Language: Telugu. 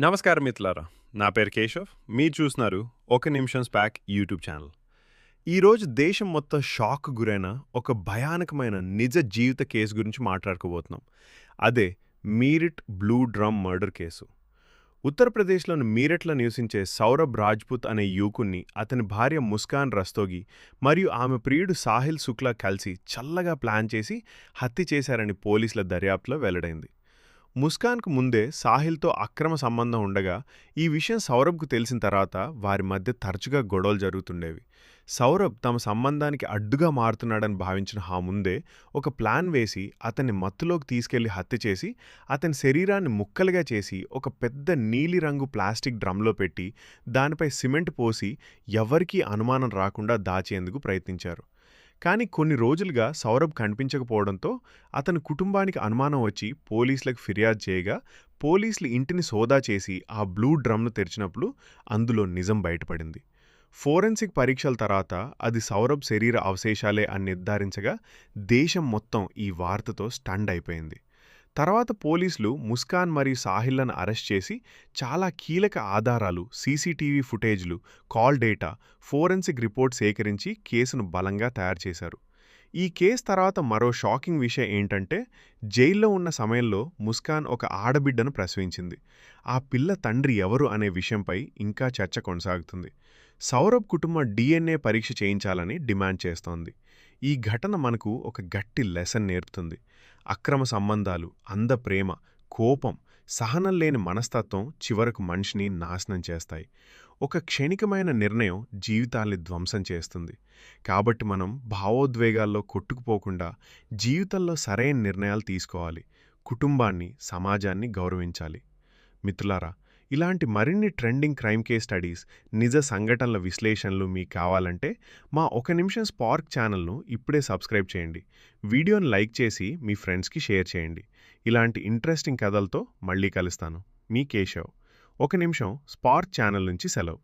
నమస్కారం మిత్రులారా. నా పేరు కేశవ్. మీరు చూస్తున్నారు ఒక నిమిషం స్పాక్ యూట్యూబ్ ఛానల్. ఈరోజు దేశం మొత్తం షాక్ గురైన ఒక భయానకమైన నిజ జీవిత కేసు గురించి మాట్లాడుకోబోతున్నాం. అదే Meerut blue drum murder case. ఉత్తరప్రదేశ్లోని మీరట్లో నివసించే సౌరభ్ రాజ్పుత్ అనే యువకుణ్ణి అతని భార్య ముస్కాన్ రస్తోగి మరియు ఆమె ప్రియుడు సాహిల్ శుక్లా కలిసి చల్లగా ప్లాన్ చేసి హత్య చేశారని పోలీసుల దర్యాప్తులో వెల్లడైంది. ముస్కాన్కు ముందే సాహిల్తో అక్రమ సంబంధం ఉండగా ఈ విషయం సౌరభ్కు తెలిసిన తర్వాత వారి మధ్య తరచుగా గొడవలు జరుగుతుండేవి. సౌరభ్ తమ సంబంధానికి అడ్డుగా మారుతున్నాడని భావించిన ముందే ఒక ప్లాన్ వేసి అతన్ని మత్తులోకి తీసుకెళ్లి హత్య చేసి అతని శరీరాన్ని ముక్కలుగా చేసి ఒక పెద్ద నీలిరంగు ప్లాస్టిక్ డ్రమ్లో పెట్టి దానిపై సిమెంట్ పోసి ఎవ్వరికీ అనుమానం రాకుండా దాచేందుకు ప్రయత్నించారు. కానీ కొన్ని రోజులుగా సౌరభ్ కనిపించకపోవడంతో అతని కుటుంబానికి అనుమానం వచ్చి పోలీసులకు ఫిర్యాదు చేయగా పోలీసులు ఇంటిని సోదా చేసి ఆ బ్లూ డ్రమ్ను తెరిచినప్పుడు అందులో నిజం బయటపడింది. ఫోరెన్సిక్ పరీక్షల తర్వాత అది సౌరభ్ శరీర అవశేషాలే అని నిర్ధారించగా దేశం మొత్తం ఈ వార్తతో స్టండ్ అయిపోయింది. తర్వాత పోలీసులు ముస్కాన్ మరియు సాహిల్లను అరెస్ట్ చేసి చాలా కీలక ఆధారాలు, సీసీటీవీ ఫుటేజ్లు, కాల్ డేటా, ఫోరెన్సిక్ రిపోర్ట్ సేకరించి కేసును బలంగా తయారు చేశారు. ఈ కేసు తర్వాత మరో షాకింగ్ విషయం ఏంటంటే జైల్లో ఉన్న సమయంలో ముస్కాన్ ఒక ఆడబిడ్డను ప్రసవించింది. ఆ పిల్ల తండ్రి ఎవరు అనే విషయంపై ఇంకా చర్చ కొనసాగుతుంది. సౌరభ్ కుటుంబం DNA పరీక్ష చేయించాలని డిమాండ్ చేస్తోంది. ఈ ఘటన మనకు ఒక గట్టి లెసన్ నేర్పుతుంది. అక్రమ సంబంధాలు, అంధ ప్రేమ, కోపం, సహనం లేని మనస్తత్వం చివరకు మనిషిని నాశనం చేస్తాయి. ఒక క్షణికమైన నిర్ణయం జీవితాల్ని ధ్వంసం చేస్తుంది. కాబట్టి మనం భావోద్వేగాల్లో కొట్టుకుపోకుండా జీవితంలో సరైన నిర్ణయాలు తీసుకోవాలి. కుటుంబాన్ని, సమాజాన్ని గౌరవించాలి. మిత్రులారా, ఇలాంటి మరిన్ని ట్రెండింగ్ క్రైమ్ కేస్ స్టడీస్, నిజ సంఘటనల విశ్లేషణలు మీకు కావాలంటే మా ఒక నిమిషం స్పార్క్ ఛానల్ను ఇప్పుడే సబ్స్క్రైబ్ చేయండి. వీడియోను లైక్ చేసి మీ ఫ్రెండ్స్కి షేర్ చేయండి. ఇలాంటి ఇంట్రెస్టింగ్ కథలతో మళ్ళీ కలుస్తాను. మీ కేశవ్. ఒక నిమిషం స్పార్క్ ఛానల్ నుంచి సెలవు.